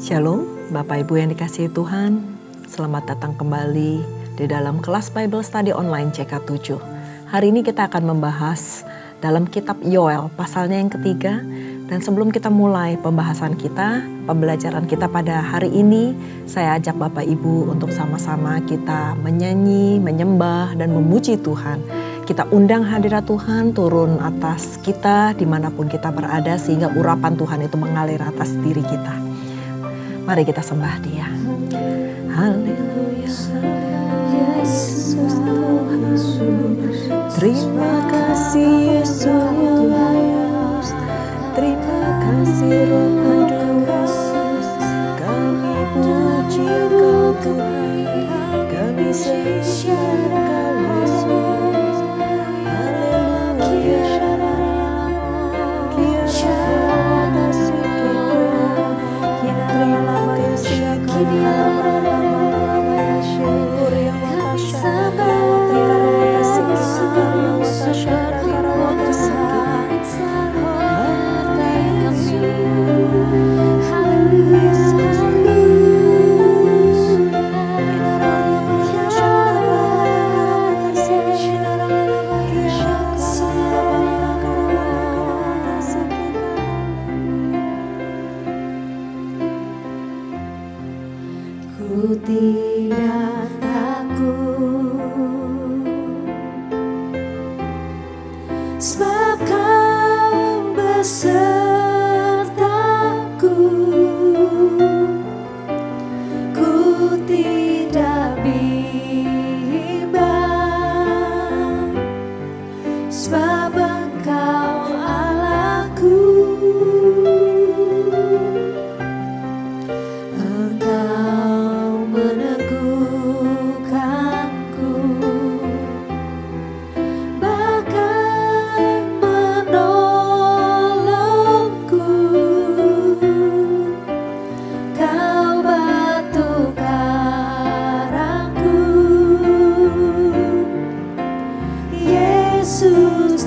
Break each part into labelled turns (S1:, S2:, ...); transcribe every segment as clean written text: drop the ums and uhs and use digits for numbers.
S1: Shalom, Bapak Ibu yang dikasihi Tuhan. Selamat datang kembali di dalam kelas Bible Study Online CK7. Hari ini kita akan membahas dalam kitab Yoel, pasalnya yang ketiga. Dan sebelum kita mulai pembahasan kita, pembelajaran kita pada hari ini, saya ajak Bapak Ibu untuk sama-sama kita menyanyi, menyembah, dan memuji Tuhan. Kita undang hadirat Tuhan turun atas kita dimanapun kita berada, sehingga urapan Tuhan itu mengalir atas diri kita. Mari kita sembah Dia. Haleluya. Yesus Tuhan. Terima kasih Yesus. Terima kasih Roh Kudus. Kami puji Engkau Tuhan. Kami sembah Engkau Yesus. Haleluya.
S2: Tidak takut, sebab Kau besertaku. Ku tidak bimbang, sebab Engkau Allahku. Yesus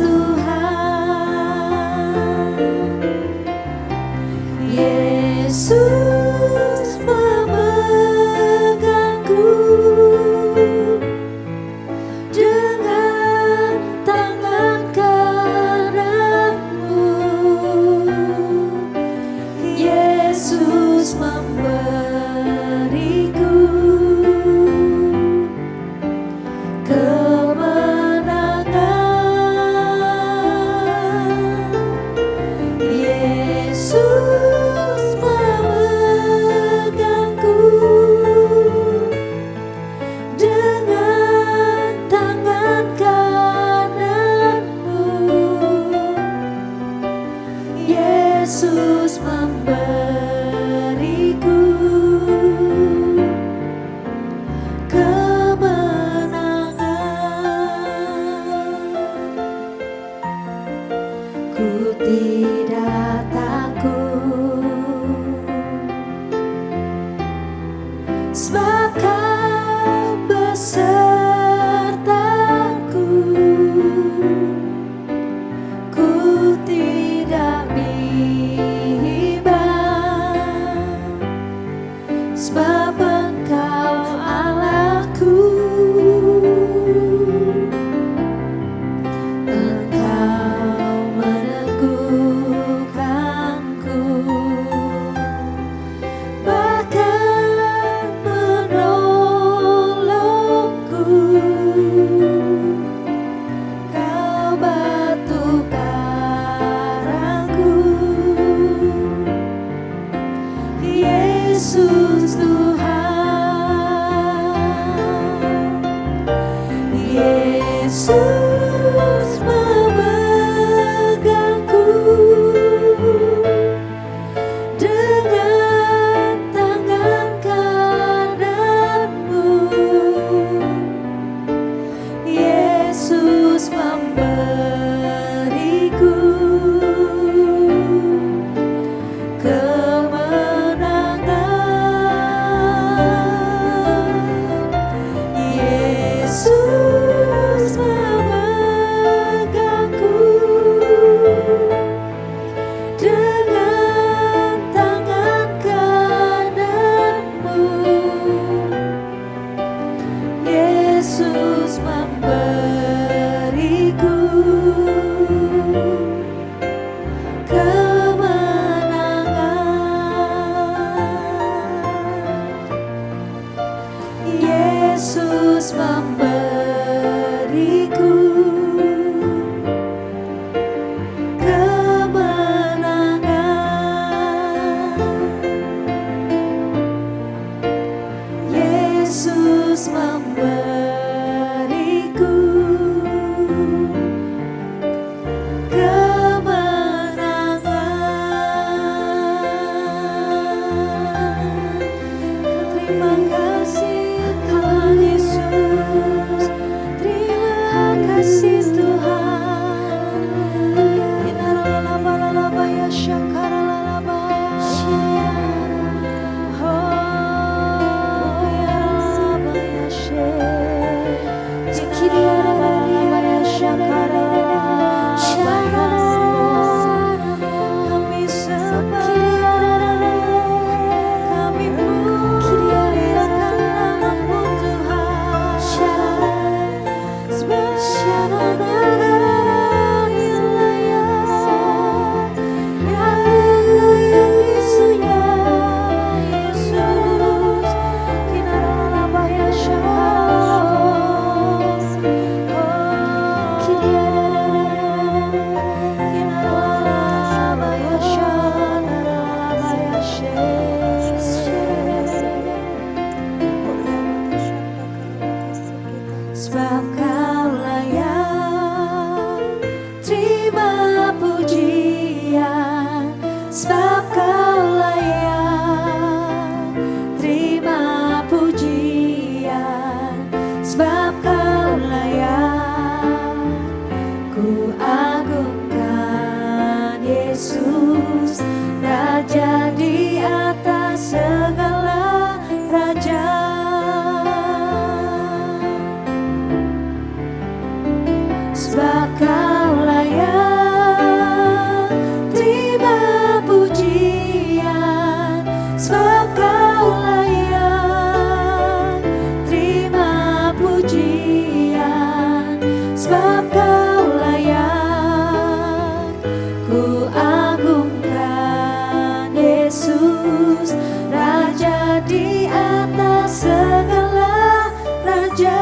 S2: Yesus, Raja di atas segala raja.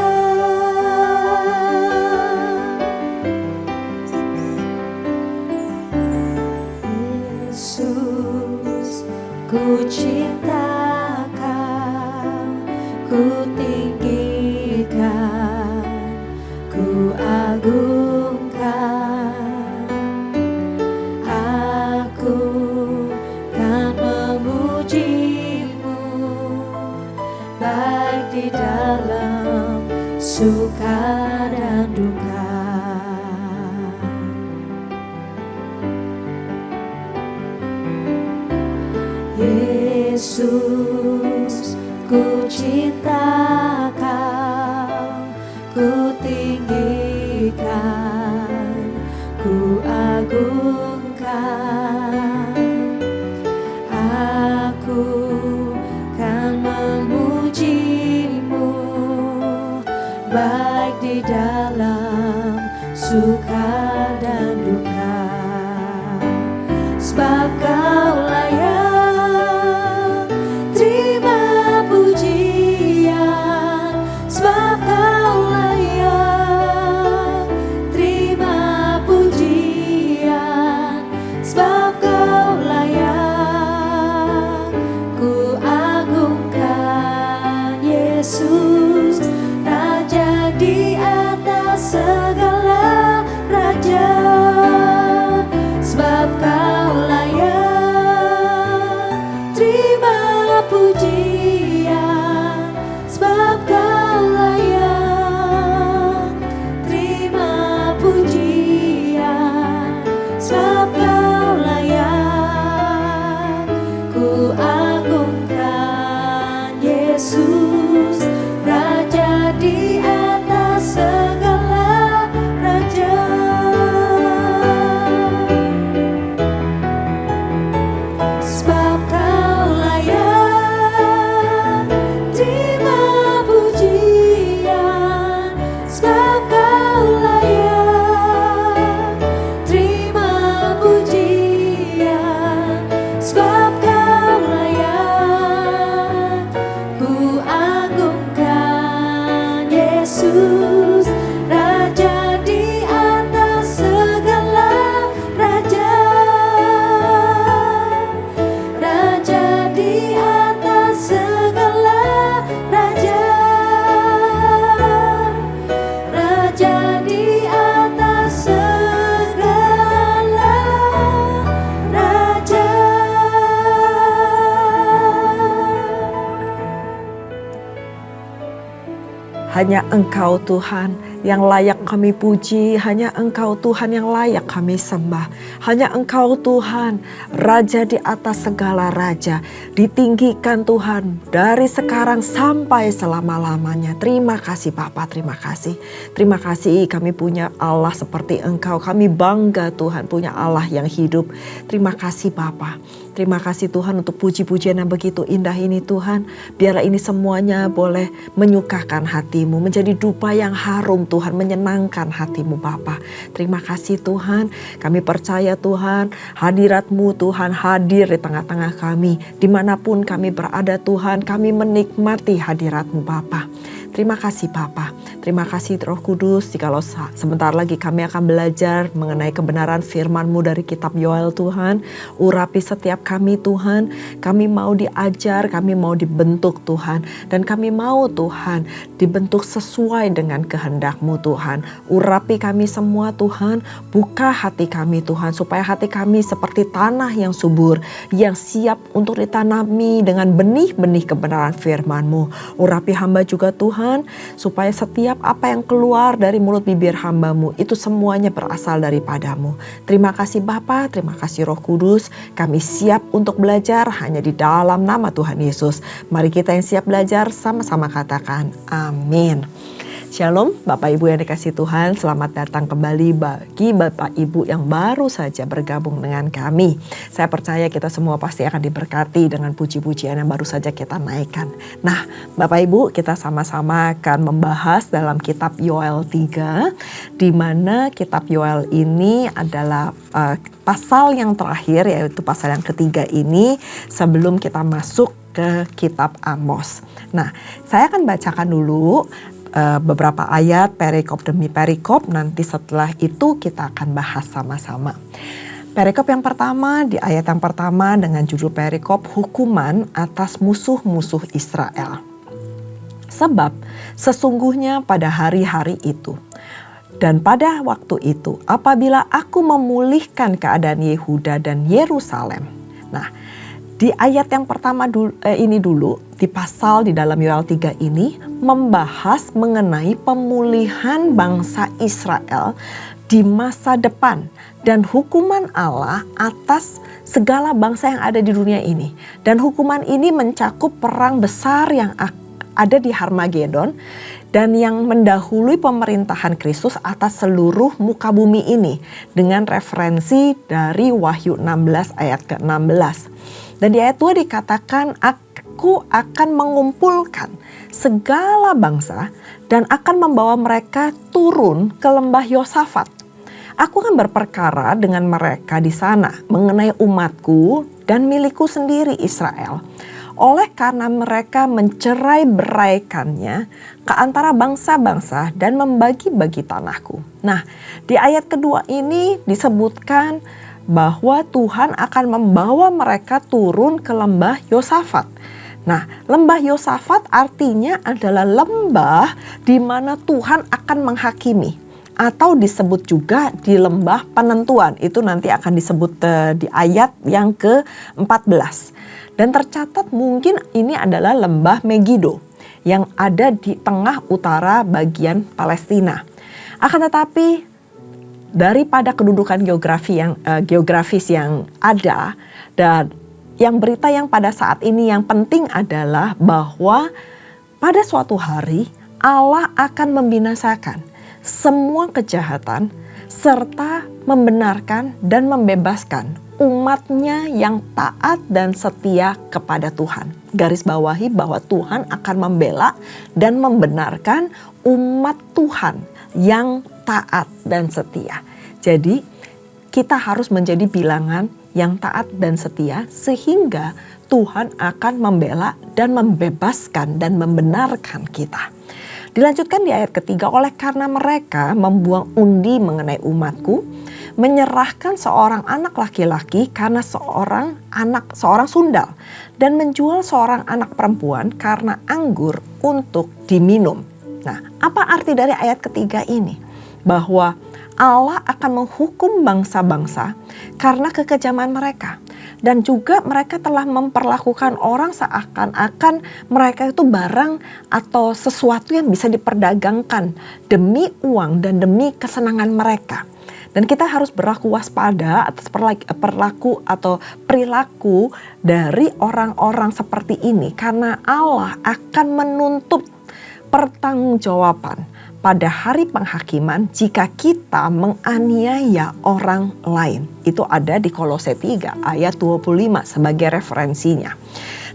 S2: Yesus, ku cinta Kau, ku tinggikan, ku agungkan. Aku kan memuji-Mu, baik di dalam suka dan duka. Yesus, ku cinta Kau, ku tinggikan, ku agungkan. Aku kan memuji-Mu, baik di dalam suka dan duka. Sebab Kau layak terima pujian, sebab Kau layak terima pujian, sebab Kau layak ku agungkan. Yesus, Raja di atas segala raja, sebab Kau layak terima pujian, sebab Kau layak terima pujian, sebab Kau layak ku agungkan. Yesus, Raja di atas segala raja. Sebab Kau layak terima pujian, sebab Kau layak terima pujian, sebab Kau layak ku agungkan. Yesus, Raja di atas segala raja, Raja di atas segala raja, Raja di atas segala raja.
S1: Hanya Engkau Tuhan yang layak kami puji, hanya Engkau Tuhan yang layak kami sembah. Hanya Engkau Tuhan, Raja di atas segala raja, ditinggikan Tuhan dari sekarang sampai selama-lamanya. Terima kasih Bapa, terima kasih. Terima kasih kami punya Allah seperti Engkau. Kami bangga Tuhan punya Allah yang hidup. Terima kasih Bapa. Terima kasih Tuhan untuk puji-pujian yang begitu indah ini Tuhan. Biarlah ini semuanya boleh menyukakan hati-Mu, menjadi dupa yang harum Tuhan, menyenangkan hati-Mu Bapa. Terima kasih Tuhan, kami percaya Tuhan, hadirat-Mu Tuhan hadir di tengah-tengah kami. Dimanapun kami berada Tuhan, kami menikmati hadirat-Mu Bapa. Terima kasih Bapa, terima kasih Roh Kudus. Jikalau sebentar lagi kami akan belajar mengenai kebenaran firman-Mu dari kitab Yoel Tuhan. Urapi setiap kami Tuhan, kami mau diajar, kami mau dibentuk Tuhan. Dan kami mau Tuhan dibentuk sesuai dengan kehendak-Mu Tuhan. Urapi kami semua Tuhan, buka hati kami Tuhan, supaya hati kami seperti tanah yang subur, yang siap untuk ditanami dengan benih-benih kebenaran firman-Mu. Urapi hamba juga Tuhan, supaya setiap apa yang keluar dari mulut bibir hamba-Mu itu semuanya berasal daripada-Mu. Terima kasih Bapa, terima kasih Roh Kudus. Kami siap untuk belajar hanya di dalam nama Tuhan Yesus. Mari kita yang siap belajar sama-sama katakan amin. Shalom Bapak Ibu yang dikasihi Tuhan, selamat datang kembali bagi Bapak Ibu yang baru saja bergabung dengan kami. Saya percaya kita semua pasti akan diberkati dengan puji-pujian yang baru saja kita naikkan. Nah Bapak Ibu, kita sama-sama akan membahas dalam kitab Yoel 3, di mana kitab Yoel ini adalah pasal yang terakhir, yaitu pasal yang ketiga ini sebelum kita masuk ke kitab Amos. Nah, saya akan bacakan dulu beberapa ayat perikop demi perikop, nanti setelah itu kita akan bahas sama-sama. Perikop yang pertama, di ayat yang pertama dengan judul perikop hukuman atas musuh-musuh Israel. Sebab sesungguhnya pada hari-hari itu dan pada waktu itu apabila aku memulihkan keadaan Yehuda dan Yerusalem. Nah, di ayat yang pertama ini dulu, di pasal di dalam Yoel 3 ini membahas mengenai pemulihan bangsa Israel di masa depan dan hukuman Allah atas segala bangsa yang ada di dunia ini. Dan hukuman ini mencakup perang besar yang ada di Harmagedon dan yang mendahului pemerintahan Kristus atas seluruh muka bumi ini dengan referensi dari Wahyu 16 ayat ke-16. Dan di ayat 2 dikatakan, aku akan mengumpulkan segala bangsa dan akan membawa mereka turun ke lembah Yosafat. Aku akan berperkara dengan mereka di sana mengenai umatku dan milikku sendiri Israel. Oleh karena mereka mencerai-beraikannya ke antara bangsa-bangsa dan membagi-bagi tanahku. Nah, di ayat kedua ini disebutkan bahwa Tuhan akan membawa mereka turun ke lembah Yosafat. Nah, lembah Yosafat artinya adalah lembah di mana Tuhan akan menghakimi. Atau disebut juga di lembah penentuan. Itu nanti akan disebut di ayat yang ke-14. Dan tercatat mungkin ini adalah lembah Megido yang ada di tengah utara bagian Palestina. Akan tetapi daripada kedudukan geografis yang ada, dan yang berita yang pada saat ini yang penting adalah bahwa pada suatu hari Allah akan membinasakan semua kejahatan serta membenarkan dan membebaskan umatnya yang taat dan setia kepada Tuhan. Garis bawahi bahwa Tuhan akan membela dan membenarkan umat Tuhan yang taat dan setia. Jadi kita harus menjadi bilangan yang taat dan setia sehingga Tuhan akan membela dan membebaskan dan membenarkan kita. Dilanjutkan di ayat ketiga, oleh karena mereka membuang undi mengenai umatku, menyerahkan seorang anak laki-laki karena seorang sundal dan menjual seorang anak perempuan karena anggur untuk diminum. Nah, apa arti dari ayat ketiga ini? Bahwa Allah akan menghukum bangsa-bangsa karena kekejaman mereka. Dan juga mereka telah memperlakukan orang seakan-akan mereka itu barang atau sesuatu yang bisa diperdagangkan demi uang dan demi kesenangan mereka. Dan kita harus berlaku waspada atas perilaku dari orang-orang seperti ini. Karena Allah akan menuntut pertanggungjawaban pada hari penghakiman jika kita menganiaya orang lain. Itu ada di Kolose 3 ayat 25 sebagai referensinya.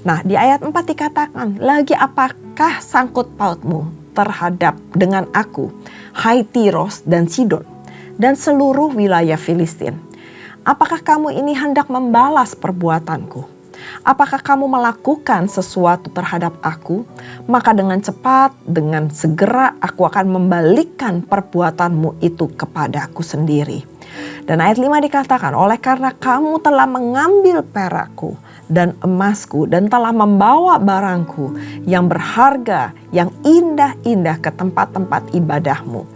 S1: Nah, di ayat 4 dikatakan, lagi apakah sangkut pautmu terhadap dengan aku, hai Tiros dan Sidon, dan seluruh wilayah Filistin? Apakah kamu ini hendak membalas perbuatanku? Apakah kamu melakukan sesuatu terhadap aku? Maka dengan cepat, dengan segera aku akan membalikkan perbuatanmu itu kepadaku sendiri. Dan ayat 5 dikatakan, oleh karena kamu telah mengambil perakku dan emasku dan telah membawa barangku yang berharga, yang indah-indah ke tempat-tempat ibadahmu.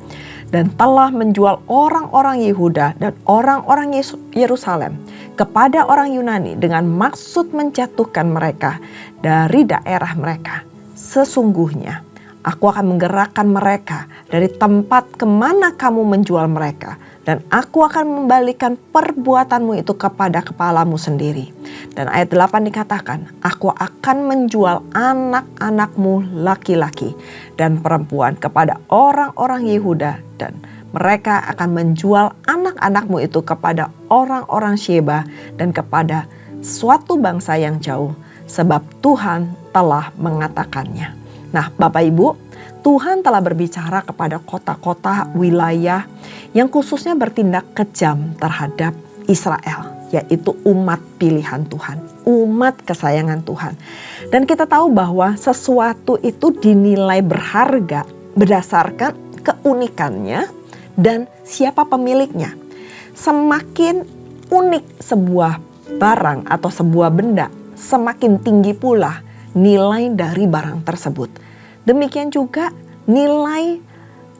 S1: Dan telah menjual orang-orang Yehuda dan orang-orang Yerusalem kepada orang Yunani dengan maksud menjatuhkan mereka dari daerah mereka. Sesungguhnya Aku akan menggerakkan mereka dari tempat kemana kamu menjual mereka. Dan aku akan membalikan perbuatanmu itu kepada kepalamu sendiri. Dan ayat 8 dikatakan, aku akan menjual anak-anakmu laki-laki dan perempuan kepada orang-orang Yehuda. Dan mereka akan menjual anak-anakmu itu kepada orang-orang Sheba dan kepada suatu bangsa yang jauh. Sebab Tuhan telah mengatakannya. Nah, Bapak Ibu, Tuhan telah berbicara kepada kota-kota wilayah yang khususnya bertindak kejam terhadap Israel, yaitu umat pilihan Tuhan, umat kesayangan Tuhan. Dan kita tahu bahwa sesuatu itu dinilai berharga berdasarkan keunikannya dan siapa pemiliknya. Semakin unik sebuah barang atau sebuah benda, semakin tinggi pula nilai dari barang tersebut. Demikian juga nilai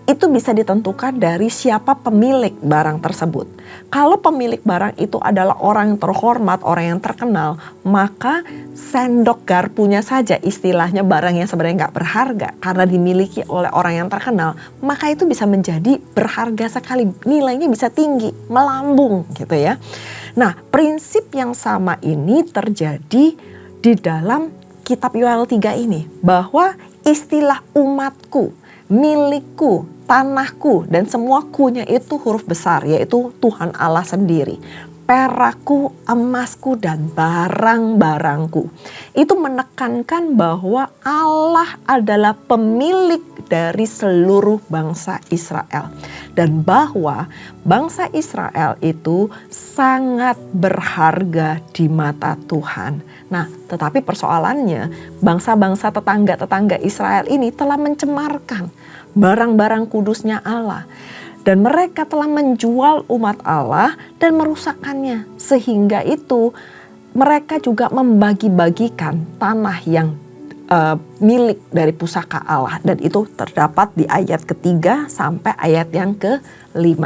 S1: itu bisa ditentukan dari siapa pemilik barang tersebut. Kalau pemilik barang itu adalah orang yang terhormat, orang yang terkenal, maka sendok garpunya saja istilahnya barang yang sebenarnya nggak berharga karena dimiliki oleh orang yang terkenal, maka itu bisa menjadi berharga sekali, nilainya bisa tinggi, melambung gitu ya. Nah, prinsip yang sama ini terjadi di dalam kitab Yoel 3 ini, bahwa istilah umatku, milikku, tanahku, dan semua kunya itu huruf besar, yaitu Tuhan Allah sendiri. Perakku, emasku, dan barang-barangku. Itu menekankan bahwa Allah adalah pemilik dari seluruh bangsa Israel. Dan bahwa bangsa Israel itu sangat berharga di mata Tuhan. Nah, tetapi persoalannya bangsa-bangsa tetangga-tetangga Israel ini telah mencemarkan barang-barang kudusnya Allah. Dan mereka telah menjual umat Allah dan merusakkannya. Sehingga itu mereka juga membagi-bagikan tanah yang milik dari pusaka Allah. Dan itu terdapat di ayat ketiga sampai ayat yang ke-5.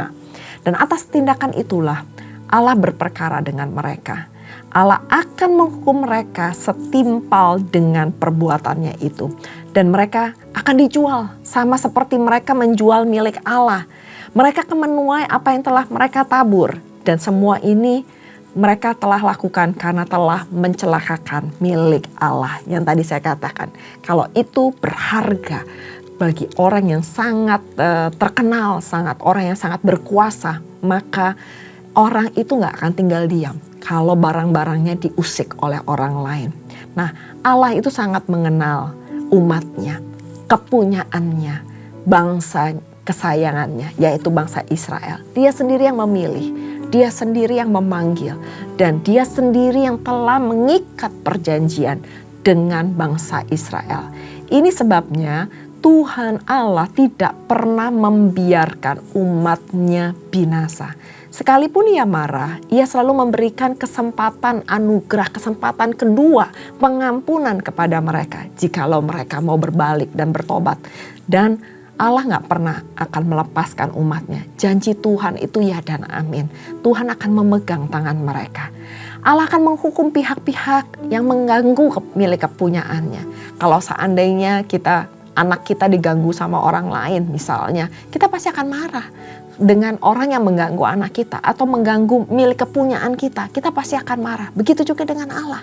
S1: Dan atas tindakan itulah Allah berperkara dengan mereka. Allah akan menghukum mereka setimpal dengan perbuatannya itu. Dan mereka akan dijual sama seperti mereka menjual milik Allah. Mereka akan menuai apa yang telah mereka tabur. Dan semua ini mereka telah lakukan karena telah mencelakakan milik Allah. Yang tadi saya katakan, kalau itu berharga bagi orang yang sangat terkenal, orang yang sangat berkuasa, maka orang itu gak akan tinggal diam kalau barang-barangnya diusik oleh orang lain. Nah, Allah itu sangat mengenal umatnya, kepunyaannya, bangsa kesayangannya, yaitu bangsa Israel. Dia sendiri yang memilih, dia sendiri yang memanggil, dan dia sendiri yang telah mengikat perjanjian dengan bangsa Israel. Ini sebabnya Tuhan Allah tidak pernah membiarkan umatnya binasa. Sekalipun ia marah, ia selalu memberikan kesempatan anugerah, kesempatan kedua, pengampunan kepada mereka jikalau mereka mau berbalik dan bertobat. Dan Allah gak pernah akan melepaskan umatnya. Janji Tuhan itu ya dan amin. Tuhan akan memegang tangan mereka. Allah akan menghukum pihak-pihak yang mengganggu milik kepunyaannya. Kalau seandainya anak kita diganggu sama orang lain misalnya, kita pasti akan marah dengan orang yang mengganggu anak kita atau mengganggu milik kepunyaan kita. Kita pasti akan marah. Begitu juga dengan Allah.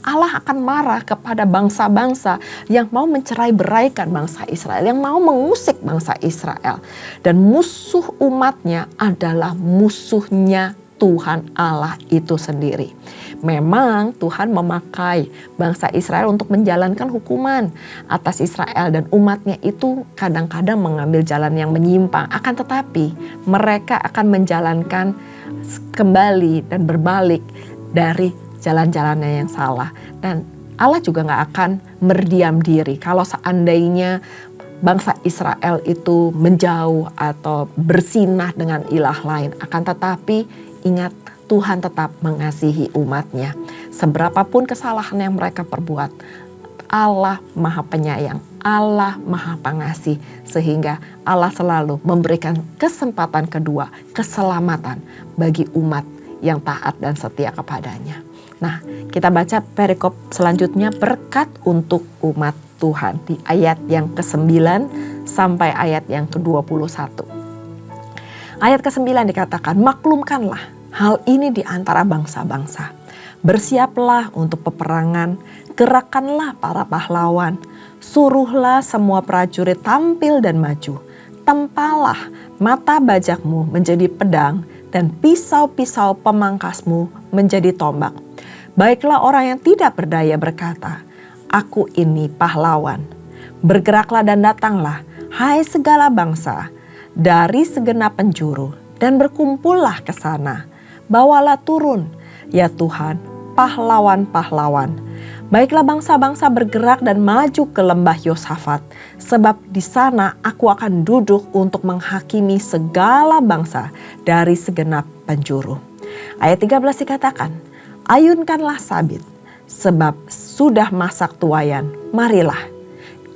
S1: Allah akan marah kepada bangsa-bangsa yang mau mencerai-beraikan bangsa Israel, yang mau mengusik bangsa Israel. Dan musuh umatnya adalah musuhnya Tuhan Allah itu sendiri. Memang Tuhan memakai bangsa Israel untuk menjalankan hukuman atas Israel, dan umatnya itu kadang-kadang mengambil jalan yang menyimpang. Akan tetapi mereka akan menjalankan kembali dan berbalik dari jalan-jalannya yang salah. Dan Allah juga gak akan berdiam diri kalau seandainya bangsa Israel itu menjauh atau bersinah dengan ilah lain. Akan tetapi ingat, Tuhan tetap mengasihi umatnya. Seberapapun kesalahan yang mereka perbuat, Allah Maha Penyayang, Allah Maha Pengasih. Sehingga Allah selalu memberikan kesempatan kedua, keselamatan bagi umat yang taat dan setia kepadanya. Nah, kita baca perikop selanjutnya, berkat untuk umat Tuhan di ayat yang ke-9 sampai ayat yang ke-21. Ayat ke-9 dikatakan, maklumkanlah hal ini di antara bangsa-bangsa. Bersiaplah untuk peperangan, gerakanlah para pahlawan, suruhlah semua prajurit tampil dan maju. Tempalah mata bajakmu menjadi pedang dan pisau-pisau pemangkasmu menjadi tombak. Baiklah orang yang tidak berdaya berkata, aku ini pahlawan. Bergeraklah dan datanglah, hai segala bangsa, dari segenap penjuru, dan berkumpullah ke sana. Bawalah turun, ya Tuhan, pahlawan-pahlawan. Baiklah bangsa-bangsa bergerak dan maju ke lembah Yosafat, sebab di sana aku akan duduk untuk menghakimi segala bangsa dari segenap penjuru. Ayat 13 dikatakan, ayunkanlah sabit, sebab sudah masak tuayan, marilah.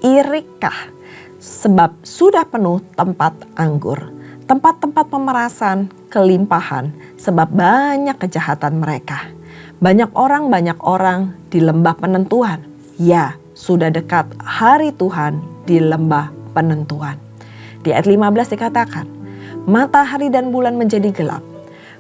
S1: Irikah, sebab sudah penuh tempat anggur, tempat-tempat pemerasan, kelimpahan, sebab banyak kejahatan mereka. Banyak orang di lembah penentuan. Ya, sudah dekat hari Tuhan di lembah penentuan. Di ayat 15 dikatakan, matahari dan bulan menjadi gelap,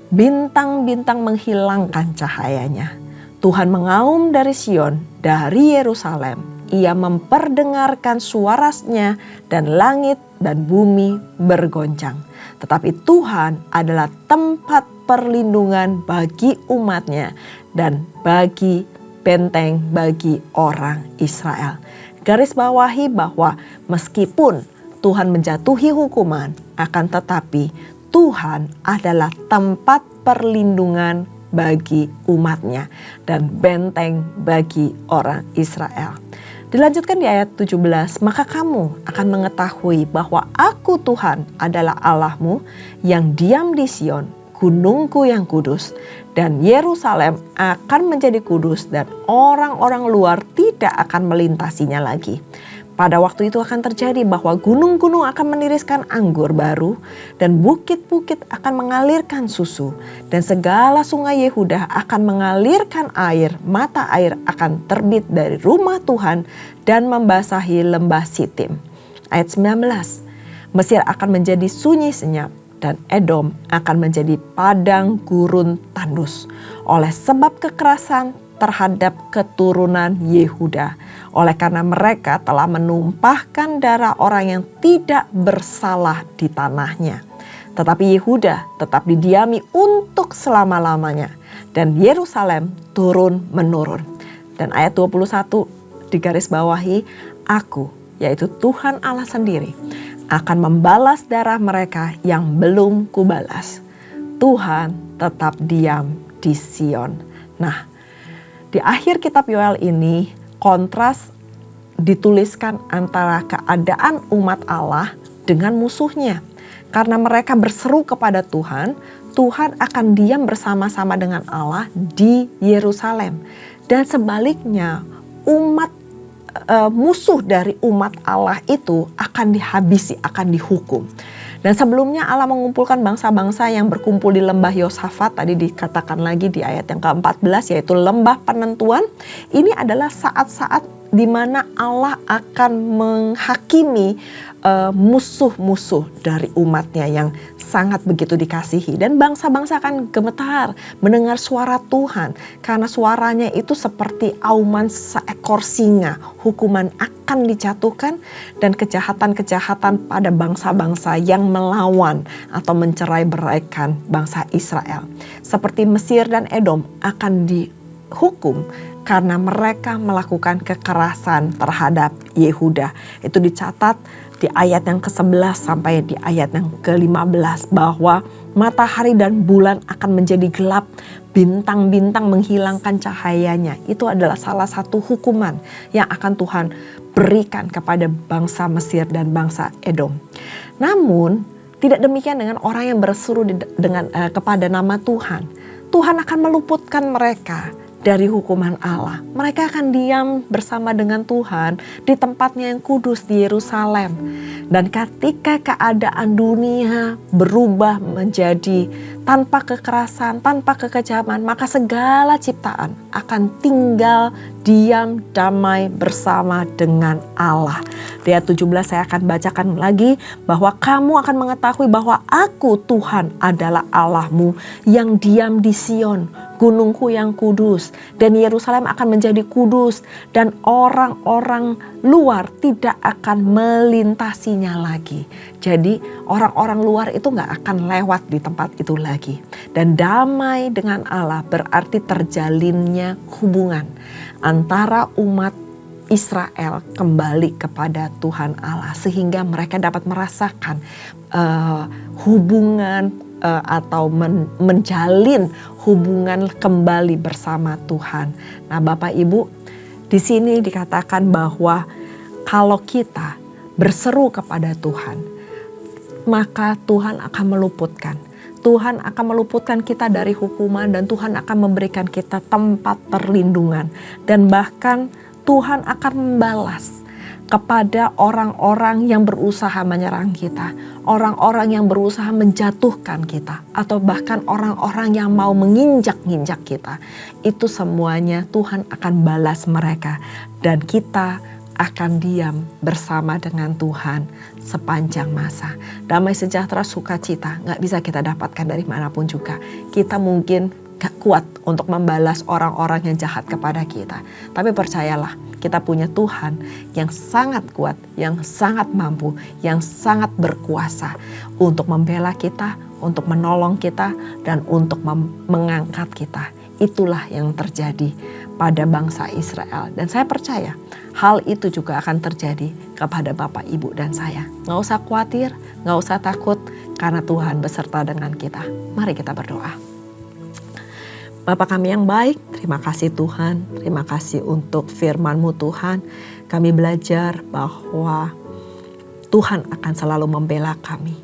S1: bintang-bintang menghilangkan cahayanya. Tuhan mengaum dari Sion, dari Yerusalem. Ia memperdengarkan suaranya dan langit dan bumi bergoncang. Tetapi Tuhan adalah tempat perlindungan bagi umatnya dan bagi benteng bagi orang Israel. Garis bawahi bahwa meskipun Tuhan menjatuhi hukuman, akan tetapi Tuhan adalah tempat perlindungan bagi umatnya dan benteng bagi orang Israel. Dilanjutkan di ayat 17, maka kamu akan mengetahui bahwa aku Tuhan adalah Allahmu yang diam di Sion, gunungku yang kudus, dan Yerusalem akan menjadi kudus dan orang-orang luar tidak akan melintasinya lagi. Pada waktu itu akan terjadi bahwa gunung-gunung akan meniriskan anggur baru dan bukit-bukit akan mengalirkan susu dan segala sungai Yehuda akan mengalirkan air, mata air akan terbit dari rumah Tuhan dan membasahi lembah Sitim. Ayat 19, Mesir akan menjadi sunyi senyap dan Edom akan menjadi padang gurun tandus oleh sebab kekerasan terhadap keturunan Yehuda. Oleh karena mereka telah menumpahkan darah orang yang tidak bersalah di tanahnya. Tetapi Yehuda tetap didiami untuk selama-lamanya. Dan Yerusalem turun menurun. Dan ayat 21 digaris bawahi, aku yaitu Tuhan Allah sendiri akan membalas darah mereka yang belum kubalas. Tuhan tetap diam di Sion. Nah, di akhir kitab Yoel ini kontras dituliskan antara keadaan umat Allah dengan musuhnya. Karena mereka berseru kepada Tuhan, Tuhan akan diam bersama-sama dengan Allah di Yerusalem. Dan sebaliknya musuh dari umat Allah itu akan dihabisi, akan dihukum. Dan sebelumnya Allah mengumpulkan bangsa-bangsa yang berkumpul di lembah Yosafat, tadi dikatakan lagi di ayat yang ke-14 yaitu lembah penentuan. Ini adalah saat-saat di mana Allah akan menghakimi musuh-musuh dari umatnya yang sangat begitu dikasihi. Dan bangsa-bangsa akan gemetar mendengar suara Tuhan. Karena suaranya itu seperti auman seekor singa. Hukuman akan dijatuhkan dan kejahatan-kejahatan pada bangsa-bangsa yang melawan atau mencerai-beraikan bangsa Israel. Seperti Mesir dan Edom akan dihukum karena mereka melakukan kekerasan terhadap Yehuda. Itu dicatat di ayat yang ke-11 sampai di ayat yang ke-15 bahwa matahari dan bulan akan menjadi gelap, bintang-bintang menghilangkan cahayanya. Itu adalah salah satu hukuman yang akan Tuhan berikan kepada bangsa Mesir dan bangsa Edom. Namun tidak demikian dengan orang yang berseru kepada nama Tuhan. Tuhan akan meluputkan mereka dari hukuman Allah. Mereka akan diam bersama dengan Tuhan di tempatnya yang kudus di Yerusalem. Dan ketika keadaan dunia berubah menjadi tanpa kekerasan, tanpa kekejaman, maka segala ciptaan akan tinggal diam damai bersama dengan Allah. Di ayat 17 saya akan bacakan lagi, bahwa kamu akan mengetahui bahwa aku Tuhan adalah Allahmu yang diam di Sion, gunungku yang kudus, dan Yerusalem akan menjadi kudus, dan orang-orang luar tidak akan melintasinya lagi. Jadi orang-orang luar itu gak akan lewat di tempat itu lagi. Dan damai dengan Allah berarti terjalinnya hubungan antara umat Israel kembali kepada Tuhan Allah, sehingga mereka dapat merasakan hubungan atau menjalin hubungan kembali bersama Tuhan. Nah, Bapak Ibu, di sini dikatakan bahwa kalau kita berseru kepada Tuhan, maka Tuhan akan meluputkan. Tuhan akan meluputkan kita dari hukuman, dan Tuhan akan memberikan kita tempat perlindungan, dan bahkan Tuhan akan membalas kepada orang-orang yang berusaha menyerang kita, orang-orang yang berusaha menjatuhkan kita, atau bahkan orang-orang yang mau menginjak-injak kita. Itu semuanya Tuhan akan balas mereka, dan kita akan diam bersama dengan Tuhan sepanjang masa. Damai sejahtera, sukacita gak bisa kita dapatkan dari manapun juga. Kita mungkin gak kuat untuk membalas orang-orang yang jahat kepada kita. Tapi percayalah, kita punya Tuhan yang sangat kuat, yang sangat mampu, yang sangat berkuasa untuk membela kita, untuk menolong kita, dan untuk mengangkat kita. Itulah yang terjadi pada bangsa Israel. Dan saya percaya hal itu juga akan terjadi kepada Bapak, Ibu, dan saya. Gak usah khawatir, gak usah takut, karena Tuhan beserta dengan kita. Mari kita berdoa. Bapa kami yang baik, terima kasih Tuhan. Terima kasih untuk firman-Mu Tuhan. Kami belajar bahwa Tuhan akan selalu membela kami.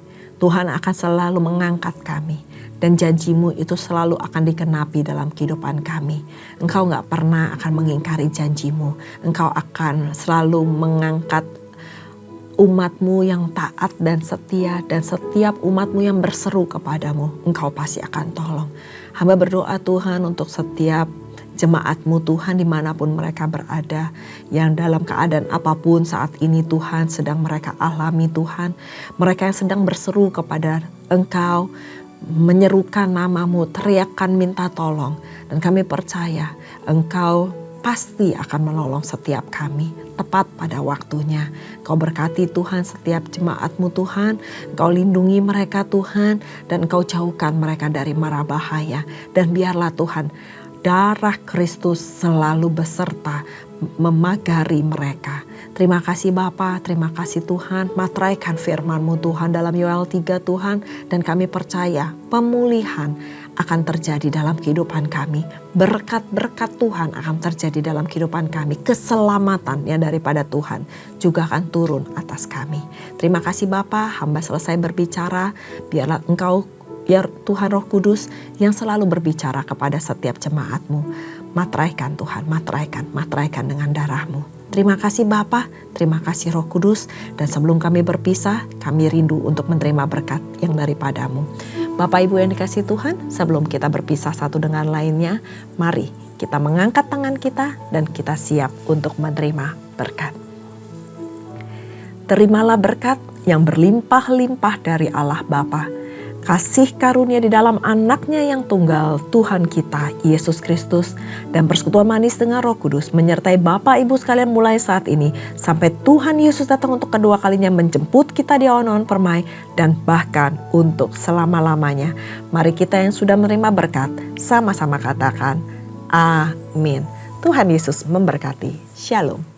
S1: Tuhan akan selalu mengangkat kami. Dan janji-Mu itu selalu akan dikenapi dalam kehidupan kami. Engkau gak pernah akan mengingkari janji-Mu. Engkau akan selalu mengangkat umat-Mu yang taat dan setia, dan setiap umat-Mu yang berseru kepadamu, Engkau pasti akan tolong. Hamba berdoa Tuhan untuk setiap jemaat-Mu Tuhan dimanapun mereka berada, yang dalam keadaan apapun saat ini Tuhan sedang mereka alami Tuhan. Mereka yang sedang berseru kepada Engkau, menyerukan nama-Mu, teriakan minta tolong. Dan kami percaya Engkau pasti akan menolong setiap kami tepat pada waktunya. Engkau berkati Tuhan setiap jemaat-Mu Tuhan. Engkau lindungi mereka Tuhan, dan Engkau jauhkan mereka dari mara bahaya. Dan biarlah Tuhan, darah Kristus selalu beserta memagari mereka. Terima kasih Bapa, terima kasih Tuhan. Materaikan firman-Mu Tuhan dalam Yoel 3 Tuhan. Dan kami percaya pemulihan akan terjadi dalam kehidupan kami. Berkat-berkat Tuhan akan terjadi dalam kehidupan kami. Keselamatan yang daripada Tuhan juga akan turun atas kami. Terima kasih Bapa, hamba selesai berbicara. Biarlah Engkau, ya Tuhan Roh Kudus, yang selalu berbicara kepada setiap jemaat-Mu. Materaikan Tuhan, materaikan dengan darah-Mu. Terima kasih Bapa, terima kasih Roh Kudus. Dan sebelum kami berpisah, kami rindu untuk menerima berkat yang daripada-Mu. Bapak Ibu yang dikasihi Tuhan, sebelum kita berpisah satu dengan lainnya, mari kita mengangkat tangan kita dan kita siap untuk menerima berkat. Terimalah berkat yang berlimpah-limpah dari Allah Bapa, kasih karunia di dalam anaknya yang tunggal Tuhan kita Yesus Kristus, dan persekutuan manis dengan Roh Kudus menyertai Bapak Ibu sekalian mulai saat ini sampai Tuhan Yesus datang untuk kedua kalinya menjemput kita di awan-awan permai, dan bahkan untuk selama-lamanya. Mari kita yang sudah menerima berkat sama-sama katakan amin. Tuhan Yesus memberkati. Shalom.